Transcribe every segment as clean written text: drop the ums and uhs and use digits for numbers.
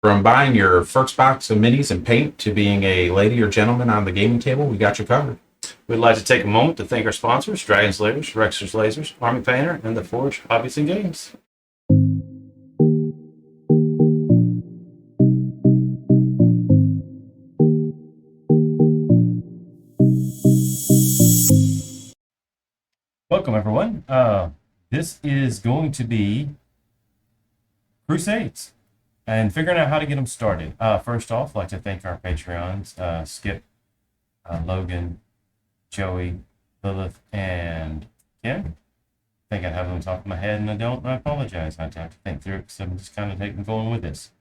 From buying your first box of minis and paint to being a lady or gentleman on the gaming table, we got you covered. We'd like to take a moment to thank our sponsors, Dragon's Lasers, Rexer's Lasers, Army Painter, and the Forge Hobbies and Games. Welcome, everyone. This is going to be Crusades and figuring out how to get them started. First off, I'd like to thank our Patreons, Skip, Logan, Joey, Lilith, and Ken. I think I have them on top of my head, and I don't. I apologize. I have to think through it because I'm just kind of going with this.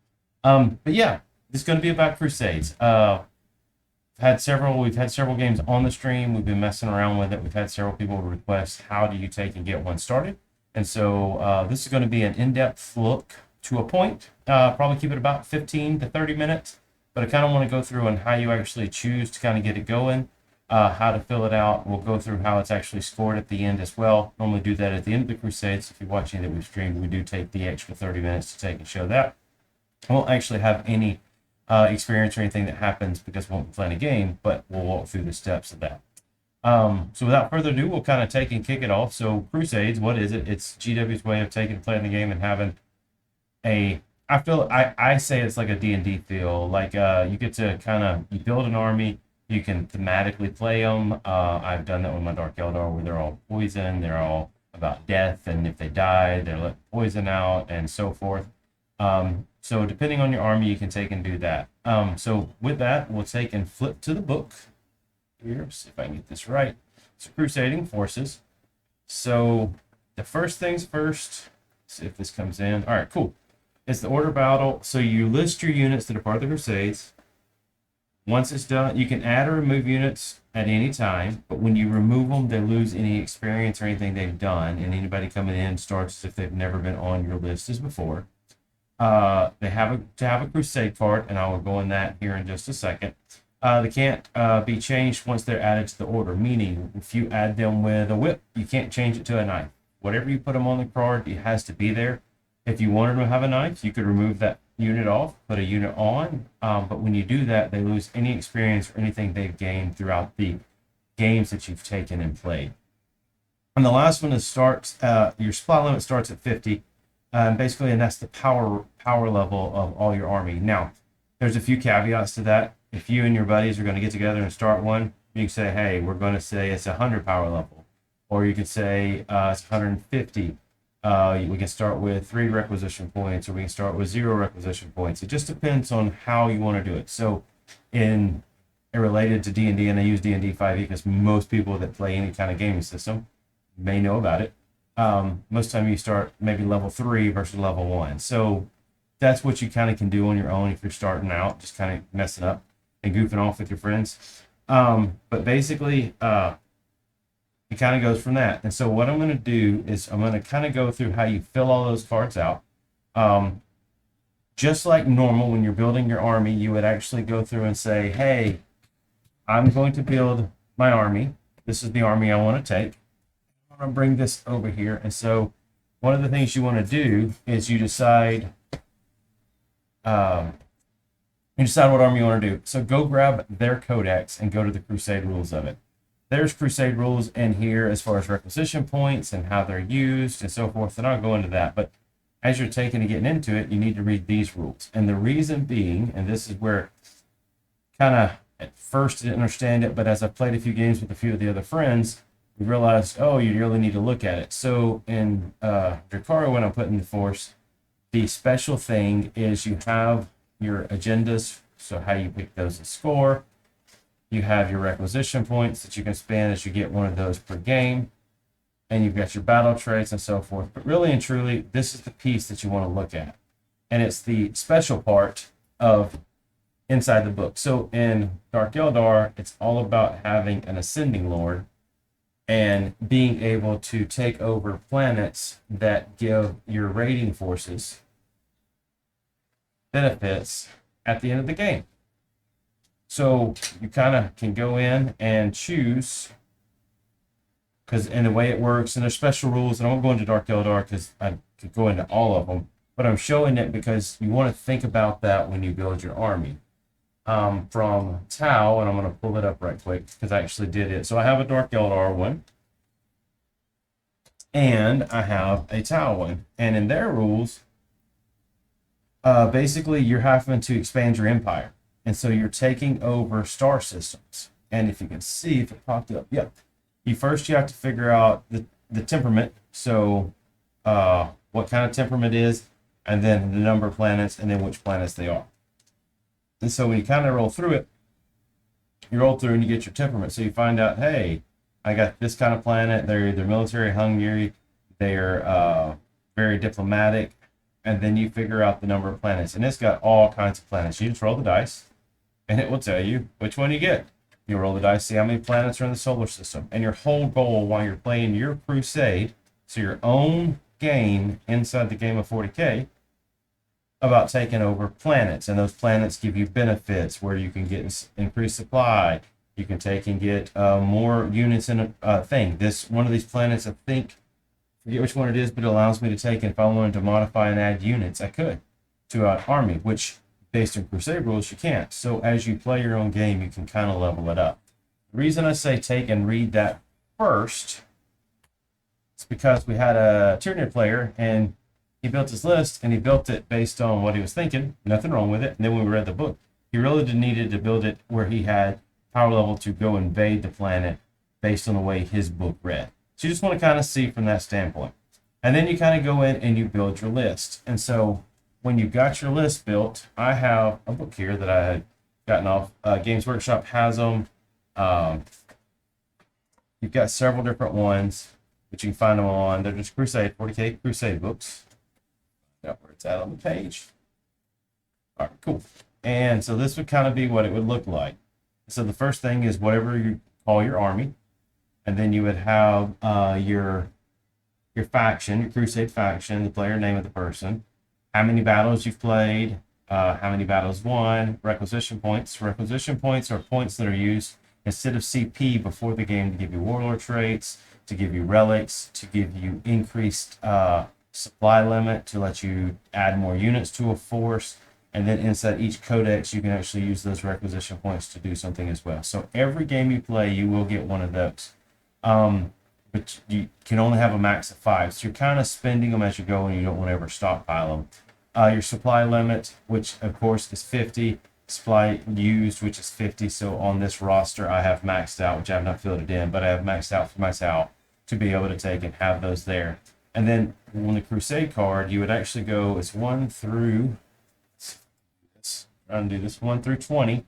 But yeah, this is going to be about Crusades. We've had several games on the stream. We've been messing around with it. We've had several people request, how do you take and get one started? And so this is going to be an in-depth look to a point. Probably keep it about 15 to 30 minutes. But I kind of want to go through on how you actually choose to kind of get it going, how to fill it out. We'll go through how it's actually scored at the end as well. Normally do that at the end of the Crusades. If you're watching that we've streamed, we do take the extra 30 minutes to take and show that. I won't actually have any experience or anything that happens because we won't be playing a game, but we'll walk through the steps of that. So without further ado, we'll kind of take and kick it off. So Crusades, what is it? It's GW's way of taking and playing the game and having I say it's like a D&D feel. Like you get to you build an army, you can thematically play them. I've done that with my Dark Eldar where they're all poison, they're all about death, and if they die, they're let poison out and so forth. So depending on your army, you can take and do that. So with that, we'll take and flip to the book. Here, see if I can get this right. So Crusading Forces. So the first things first, see if this comes in. All right, cool. It's the order of battle. So you list your units that are part of the Crusades. Once it's done, you can add or remove units at any time, but when you remove them, they lose any experience or anything they've done, and anybody coming in starts as if they've never been on your list as before. They have a Crusade card, and I will go in that here in just a second. They can't be changed once they're added to the order, meaning if you add them with a whip, you can't change it to a knife. Whatever you put them on the card, it has to be there. If you wanted to have a knife, you could remove that unit off, put a unit on, but when you do that, they lose any experience or anything they've gained throughout the games that you've taken and played. And the last one is your supply limit starts at 50. Basically, and that's the power level of all your army. Now, there's a few caveats to that. If you and your buddies are going to get together and start one, you can say, hey, we're going to say it's 100 power level. Or you can say it's 150. We can start with 3 requisition points, or we can start with 0 requisition points. It just depends on how you want to do it. So related to D&D, and I use D&D 5e because most people that play any kind of gaming system may know about it. Most of the time you start maybe level 3 versus level 1. So that's what you kind of can do on your own if you're starting out, just kind of messing up and goofing off with your friends. But basically, it kind of goes from that. And so what I'm going to do is I'm going to kind of go through how you fill all those cards out. Just like normal, when you're building your army, you would actually go through and say, hey, I'm going to build my army. This is the army I want to take. I'm going to bring this over here. And so one of the things you want to do is you decide what army you want to do. So go grab their codex and go to the Crusade Rules of it. There's Crusade Rules in here as far as requisition points and how they're used and so forth, and I'll go into that. But as you're taking and getting into it, you need to read these rules. And the reason being, and this is where kind of at first I didn't understand it, but as I played a few games with a few of the other friends, we realized, oh, you really need to look at it. So in Dracarys, when I'm putting the force, the special thing is you have your agendas, so how you pick those to score. You have your requisition points that you can spend as you get one of those per game. And you've got your battle traits and so forth. But really and truly, this is the piece that you want to look at. And it's the special part of inside the book. So in Dark Eldar, it's all about having an ascending lord and being able to take over planets that give your raiding forces benefits at the end of the game. So you kind of can go in and choose, and the way it works, and there's special rules, and I won't go into Dark Eldar because I could go into all of them, but I'm showing it because you want to think about that when you build your army. From Tau, and I'm going to pull it up right quick because I actually did it. So I have a Dark Eldar one, and I have a Tau one. And in their rules, basically you're having to expand your empire. And so you're taking over star systems. And if you can see, if it popped up, yep. You have to figure out the temperament. So what kind of temperament is, and then the number of planets, and then which planets they are. And so when you kind of roll through it, you roll through and you get your temperament. So you find out, hey, I got this kind of planet. They're either military hungry, they're very diplomatic, and then you figure out the number of planets. And it's got all kinds of planets. You just roll the dice, and it will tell you which one you get. You roll the dice, see how many planets are in the solar system. And your whole goal while you're playing your Crusade, so your own game inside the game of 40K, about taking over planets, and those planets give you benefits where you can get increased supply. You can take and get more units in a thing. One of these planets, I think, forget which one it is, but it allows me to take, and if I wanted to modify and add units, I could to an army, which based on Crusade rules, you can't. So as you play your own game, you can kind of level it up. The reason I say take and read that first is because we had a Tyranid player, and he built his list, and he built it based on what he was thinking. Nothing wrong with it. And then when we read the book, he really needed to build it where he had power level to go invade the planet based on the way his book read. So you just want to kind of see from that standpoint. And then you kind of go in and you build your list. And so when you've got your list built, I have a book here that I had gotten off. Games Workshop has them. You've got several different ones, but you can find them on. They're just Crusade, 40K Crusade books. Where it's at on the page. All right, cool. And so this would kind of be what it would look like. So the first thing is whatever you call your army, and then you would have your faction, your Crusade faction, the player name of the person, how many battles you've played, how many battles won, requisition points. Requisition points are points that are used instead of CP before the game to give you warlord traits, to give you relics, to give you increased supply limit, to let you add more units to a force, and then inside each codex you can actually use those requisition points to do something as well. So every game you play you will get one of those, but you can only have a max of 5, so you're kind of spending them as you go and you don't want to ever stockpile them. Your supply limit, which of course is 50, supply used, which is 50. So on this roster I have maxed out, which I have not filled it in, but I have maxed out for myself to be able to take and have those there. And then on the Crusade card, you would actually go, it's 1 through, trying to do this, 1 through 20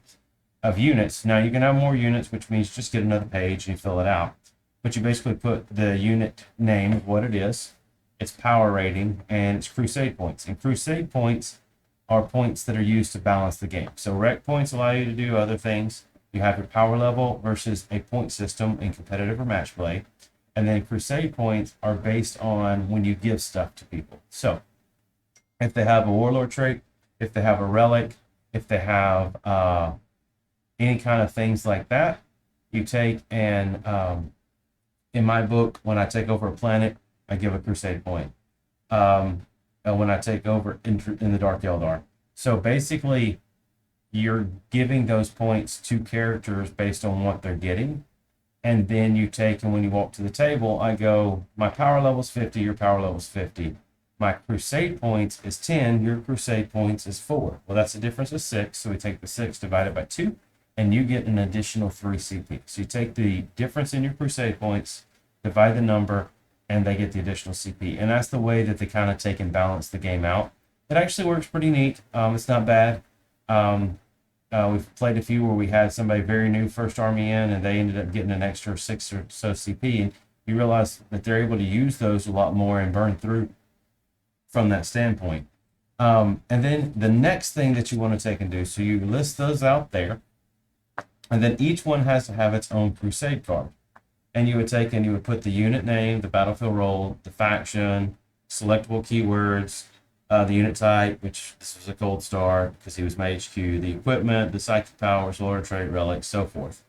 of units. Now you can have more units, which means just get another page and you fill it out. But you basically put the unit name of what it is, its power rating, and its Crusade points. And Crusade points are points that are used to balance the game. So rec points allow you to do other things. You have your power level versus a point system in competitive or match play. And then Crusade points are based on when you give stuff to people. So if they have a warlord trait, if they have a relic, if they have any kind of things like that, you take and in my book, when I take over a planet, I give a Crusade point. When I take over in the Dark Eldar. So basically, you're giving those points to characters based on what they're getting. And then you take, and when you walk to the table, I go, my power level's 50, your power level's 50. My Crusade points is 10, your Crusade points is 4. Well, that's a difference of 6, so we take the 6 divided by 2, and you get an additional 3 CP. So you take the difference in your Crusade points, divide the number, and they get the additional CP. And that's the way that they kind of take and balance the game out. It actually works pretty neat. It's not bad. We've played a few where we had somebody very new first army in, and they ended up getting an extra 6 or so CP. And you realize that they're able to use those a lot more and burn through from that standpoint. And then the next thing that you want to take and do, so you list those out there, and then each one has to have its own Crusade card. And you would take and you would put the unit name, the battlefield role, the faction, selectable keywords, the unit type, which this was a gold star because he was my HQ, the equipment, the psychic powers, lore trait, relics, so forth.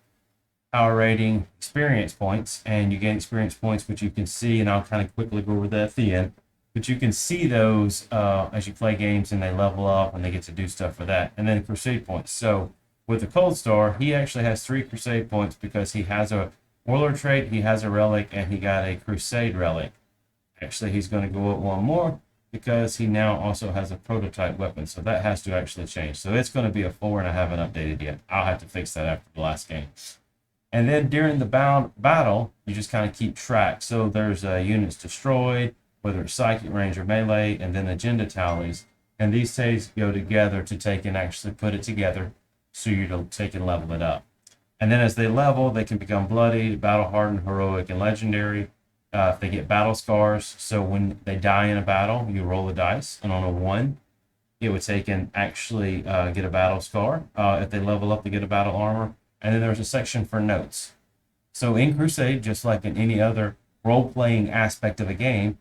Power rating, experience points, and you gain experience points, which you can see, and I'll kind of quickly go over that at the end. But you can see those as you play games and they level up and they get to do stuff for that. And then Crusade points. So with the Cold Star, he actually has 3 Crusade points because he has a Warlord trait, he has a relic, and he got a Crusade relic. Actually, he's going to go up one more because he now also has a prototype weapon. So that has to actually change. So it's going to be a 4, and I haven't updated yet. I'll have to fix that after the last game. And then during the battle, you just kind of keep track. So there's units destroyed, whether it's psychic, range, or melee, and then agenda tallies. And these things go together to take and actually put it together so you to take and level it up. And then as they level, they can become bloodied, battle hardened, heroic, and legendary. If they get battle scars, so when they die in a battle, you roll the dice, and on a 1, it would take and actually get a battle scar. If they level up, they get a battle armor. And then there's a section for notes. So in Crusade, just like in any other role-playing aspect of a game,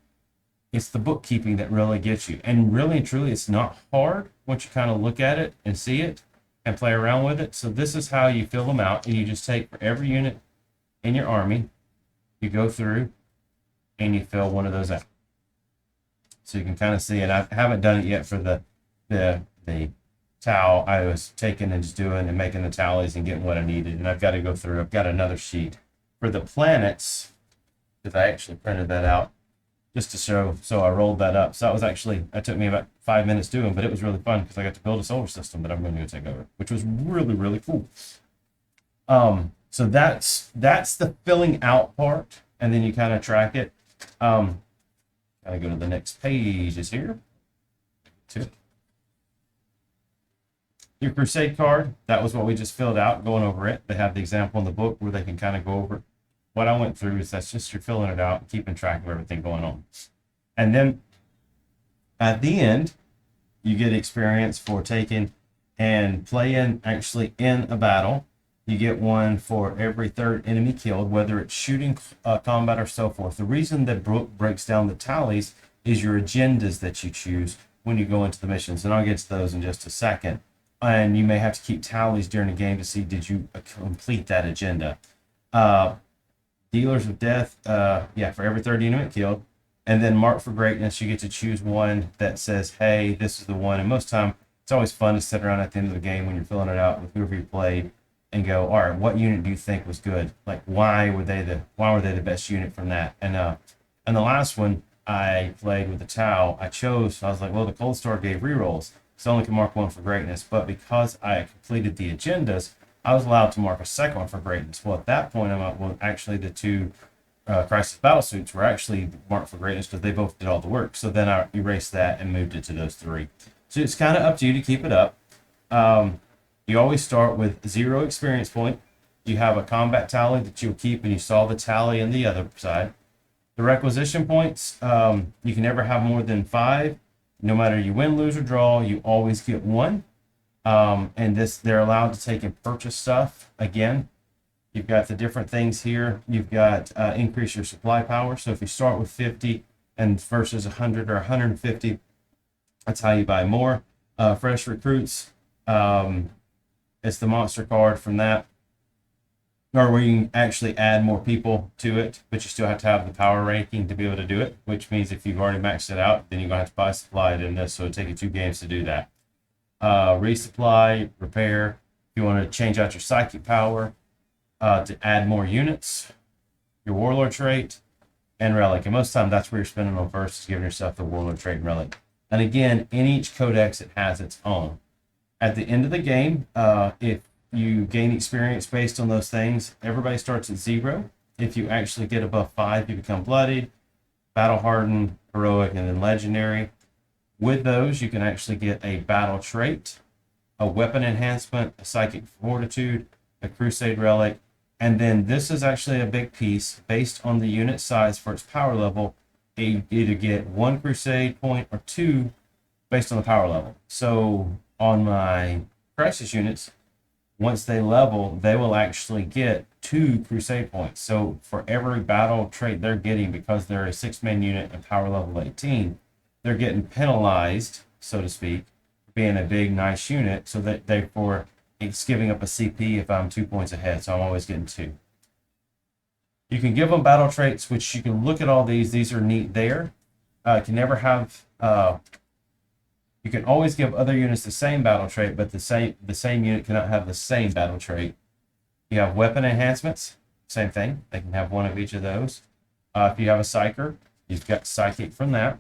it's the bookkeeping that really gets you. And really and truly, it's not hard once you kind of look at it and see it and play around with it. So this is how you fill them out. And you just take for every unit in your army, you go through and you fill one of those out. So you can kind of see it. I haven't done it yet for the towel. I was taking and just doing and making the tallies and getting what I needed. And I've got to go through. I've got another sheet for the planets because I actually printed that out just to show. So I rolled that up. So that was actually, that took me about 5 minutes doing, but it was really fun because I got to build a solar system that I'm going to go take over, which was really, really cool. So that's the filling out part. And then you kind of track it. Gotta go to the next page is here. Your Crusade card, that was what we just filled out, going over it. They have the example in the book where they can kind of go over it. What I went through is that's just you're filling it out and keeping track of everything going on. And then at the end, you get experience for taking and playing actually in a battle. You get one for every 3rd enemy killed, whether it's shooting, combat, or so forth. The reason that Brooke breaks down the tallies is your agendas that you choose when you go into the missions. And I'll get to those in just a second. And you may have to keep tallies during the game to see did you complete that agenda. Dealers of death, for every 3rd enemy killed. And then mark for greatness, you get to choose one that says, hey, this is the one. And most time, it's always fun to sit around at the end of the game when you're filling it out with whoever you played and go, all right, what unit do you think was good? Like, why were they the best unit from that? And the last one I played with the Tau, I was like, well, the Cold Star gave rerolls. So I only can mark 1 for greatness. But because I completed the agendas, I was allowed to mark a 2nd one for greatness. Well, at that point, actually the 2 Crisis Battle Suits were actually marked for greatness because they both did all the work. So then I erased that and moved it to those 3. So it's kind of up to you to keep it up. You always start with 0 experience point. You have a combat tally that you'll keep, and you saw the tally on the other side. The requisition points, you can never have more than 5. No matter you win, lose, or draw, you always get 1. And they're allowed to take and purchase stuff. Again, you've got the different things here. You've got increase your supply power. So if you start with 50 and versus 100 or 150, that's how you buy more. Fresh recruits, it's the monster card from that. Or where you can actually add more people to it, but you still have to have the power ranking to be able to do it, which means if you've already maxed it out, then you're going to have to buy supply in this, so it'll take you 2 games to do that. Resupply, repair, if you want to change out your psychic power, to add more units, your warlord trait, and relic. And most of the time, that's where you're spending on first, is giving yourself the warlord trait and relic. And again, in each codex, it has its own. At the end of the game, if you gain experience based on those things, everybody starts at 0. If you actually get above 5, you become bloodied, battle hardened, heroic, and then legendary. With those, you can actually get a battle trait, a weapon enhancement, a psychic fortitude, a crusade relic, and then this is actually a big piece based on the unit size for its power level. You either get 1 crusade point or 2 based on the power level. So on my crisis units, once they level, they will actually get 2 crusade points. So for every battle trait they're getting, because they're a 6-man unit and power level 18, they're getting penalized, so to speak, for being a big, nice unit. So that therefore it's giving up a CP if I'm 2 points ahead. So I'm always getting 2. You can give them battle traits, which you can look at all these. These are neat there. can never have. You can always give other units the same battle trait, but the same unit cannot have the same battle trait. You have weapon enhancements, same thing. They can have one of each of those. If you have a psyker, you've got psychic from that.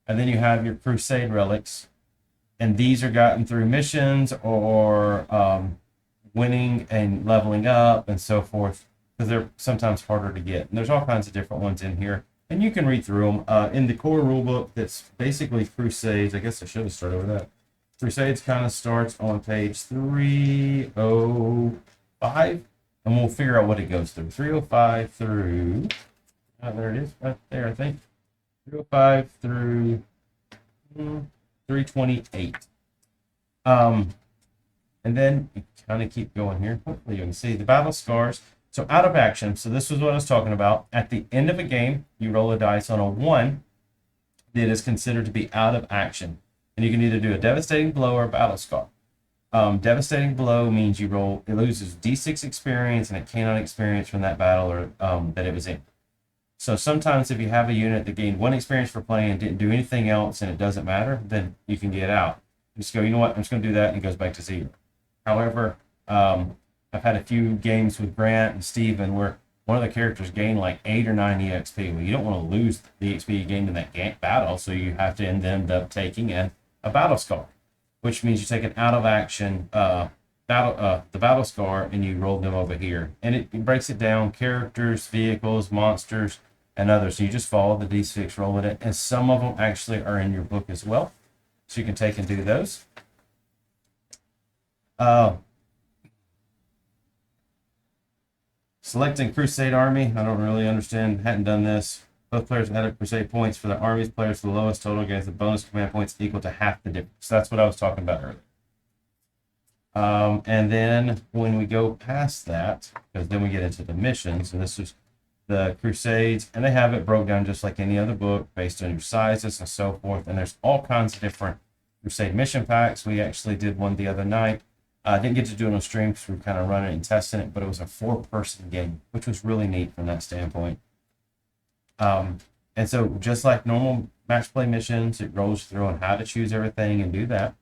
And then you have your Crusade Relics. And these are gotten through missions or winning and leveling up and so forth, because they're sometimes harder to get. And there's all kinds of different ones in here. And you can read through them. In the core rulebook, that's basically Crusades. I guess I should have started with that. Crusades kind of starts on page 305. And we'll figure out what it goes through. 305 through... there it is, right there, I think. 305 through 328. And then you kind of keep going here. Hopefully you can see the battle scars. So out of action. So this was what I was talking about. At the end of a game, you roll a dice on a 1 that is considered to be out of action. And you can either do a devastating blow or a battle scar. Devastating blow means it loses D6 experience and it cannot experience from that battle or that it was in. So sometimes if you have a unit that gained 1 experience for playing and didn't do anything else and it doesn't matter, then you can get out. You just go, you know what, I'm just going to do that, and it goes back to 0. However, I've had a few games with Grant and Steven where one of the characters gained like 8 or 9 EXP. Well, you don't want to lose the EXP you gained in that battle, so you have to end up taking a battle scar, which means you take an out of action the battle scar and you roll them over here. And it breaks it down: characters, vehicles, monsters, and others. So you just follow the D6, roll it in, and some of them actually are in your book as well. So you can take and do those. Selecting Crusade Army. I don't really understand. Hadn't done this. Both players added Crusade points for the armies. Players with the lowest total gains the bonus command points equal to half the difference. So that's what I was talking about earlier. And then when we go past that, because then we get into the missions, and this is the Crusades, and they have it broke down just like any other book based on your sizes and so forth. And there's all kinds of different Crusade mission packs. We actually did one the other night. I didn't get to do it on stream because we were kind of running it and testing it, but it was a 4-person game, which was really neat from that standpoint. And so just like normal match play missions, it rolls through on how to choose everything and do that.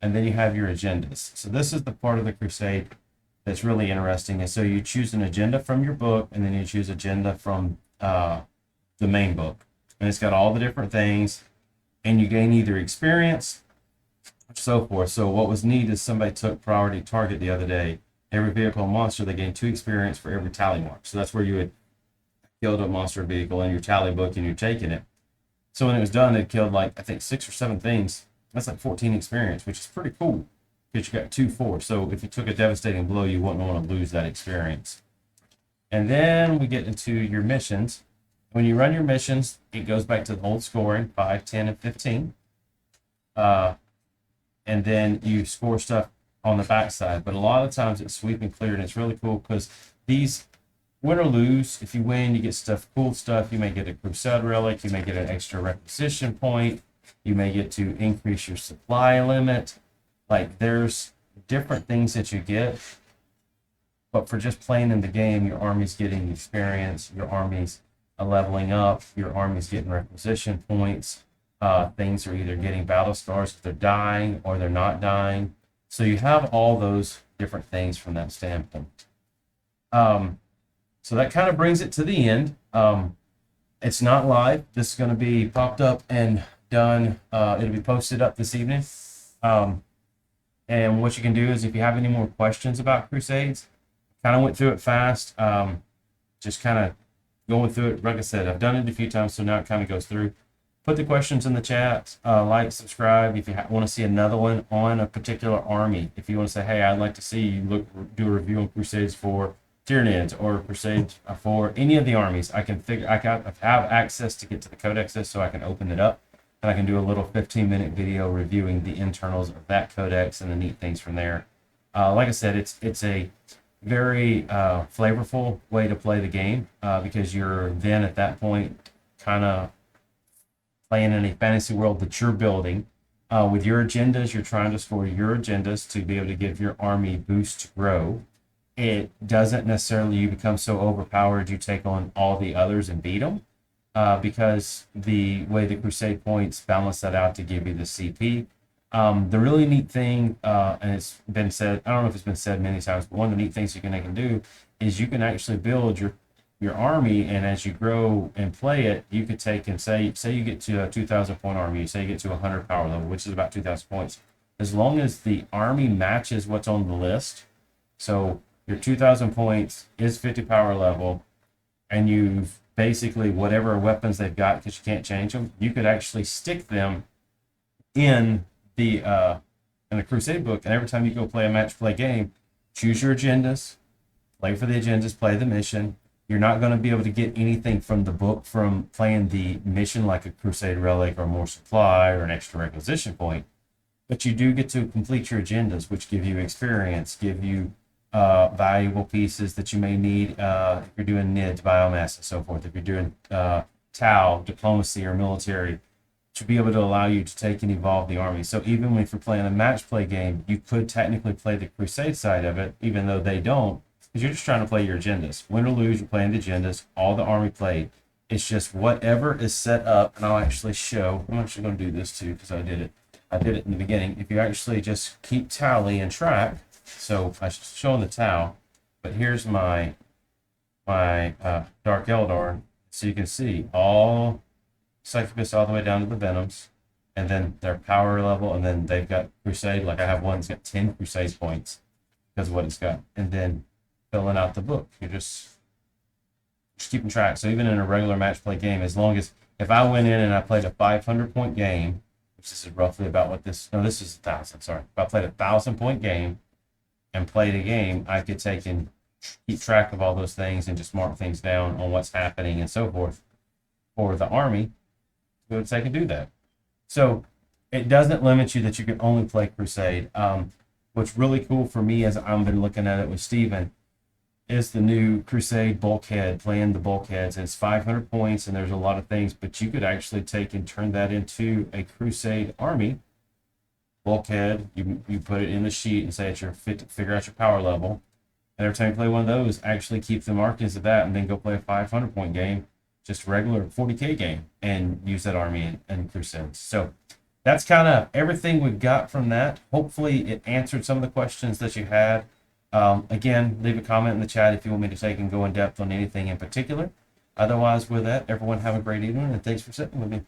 And then you have your agendas. So this is the part of the Crusade that's really interesting. And so you choose an agenda from your book, and then you choose agenda from the main book. And it's got all the different things, and you gain either experience or so forth. So what was neat is somebody took priority target the other day. Every vehicle and monster, they gain 2 experience for every tally mark. So that's where you would killed a monster vehicle in your tally book and you're taking it. So when it was done, it killed like, I think 6 or 7 things. That's like 14 experience, which is pretty cool because you got 2 4. So if you took a devastating blow, you wouldn't want to lose that experience. And then we get into your missions. When you run your missions, it goes back to the old scoring, 5, 10, and 15. And then you score stuff on the backside. But a lot of times it's sweep and clear, and it's really cool because these win or lose, if you win, you get cool stuff. You may get a Crusade Relic. You may get an extra requisition point. You may get to increase your supply limit. Like, there's different things that you get. But for just playing in the game, your army's getting experience. Your army's leveling up. Your army's getting requisition points. Things are either getting battle scars if they're dying or they're not dying. So you have all those different things from that standpoint. So that kind of brings it to the end. It's not live. This is going to be popped up and done. It'll be posted up this evening. And what you can do is, if you have any more questions about Crusades, kind of went through it fast. Just kind of going through it. Like I said, I've done it a few times, so now it kind of goes through. Put the questions in the chat. Like, subscribe if you want to see another one on a particular army. If you want to say, hey, I'd like to see you do a review on Crusades for Tyranids or Crusades for any of the armies, I have access to get to the codexes, so I can open it up and I can do a little 15-minute video reviewing the internals of that codex and the neat things from there. Like I said, it's a very flavorful way to play the game because you're then at that point kind of playing in a fantasy world that you're building. With your agendas, you're trying to score your agendas to be able to give your army boost to grow. It doesn't necessarily, you become so overpowered you take on all the others and beat them. because the way the Crusade points balance that out to give you the CP. The really neat thing, and it's been said, I don't know if it's been said many times, but one of the neat things you can do is you can actually build your army, and as you grow and play it, you could take and say you get to a 2,000 point army, say you get to 100 power level, which is about 2,000 points. As long as the army matches what's on the list, so your 2,000 points is 50 power level, and you've basically whatever weapons they've got, because you can't change them, you could actually stick them in the Crusade book, and every time you go play a match play game, choose your agendas, play for the agendas, play the mission. You're not going to be able to get anything from the book from playing the mission, like a Crusade Relic or more supply or an extra requisition point, but you do get to complete your agendas, which give you experience, give you valuable pieces that you may need if you're doing NIDS, biomass, and so forth. If you're doing Tau, diplomacy, or military, to be able to allow you to take and evolve the army. So even if you're playing a match play game, you could technically play the Crusade side of it, even though they don't, because you're just trying to play your agendas. Win or lose, you're playing the agendas, all the army played. It's just whatever is set up, and I'll actually show. I'm actually going to do this too because I did it. I did it in the beginning. If you actually just keep tally and track, so I'm showing the Tau, but here's my Dark Eldar, so you can see all Succubus all the way down to the Venoms, and then their power level, and then they've got Crusade. Like I have one that's got 10 Crusade points because of what it's got, and then filling out the book. You're just keeping track. So even in a regular match play game, as long as if I went in and I played a 500 point game, which this is roughly about what this, no, this is 1,000, sorry. If I played a 1,000 point game and played a game, I could take and keep track of all those things and just mark things down on what's happening and so forth for the army. So I can do that. So it doesn't limit you that you can only play Crusade. What's really cool for me as I've been looking at it with Steven is the new Crusade bulkhead, playing the bulkheads. And it's 500 points, and there's a lot of things, but you could actually take and turn that into a Crusade army. Bulkhead, you put it in the sheet and say it's your figure out your power level. And every time you play one of those, actually keep the markings of that, and then go play a 500 point game, just a regular 40K game, and use that army in Crusades. So that's kind of everything we've got from that. Hopefully it answered some of the questions that you had. Again, leave a comment in the chat if you want me to take and go in depth on anything in particular. Otherwise, with that, everyone have a great evening, and thanks for sitting with me.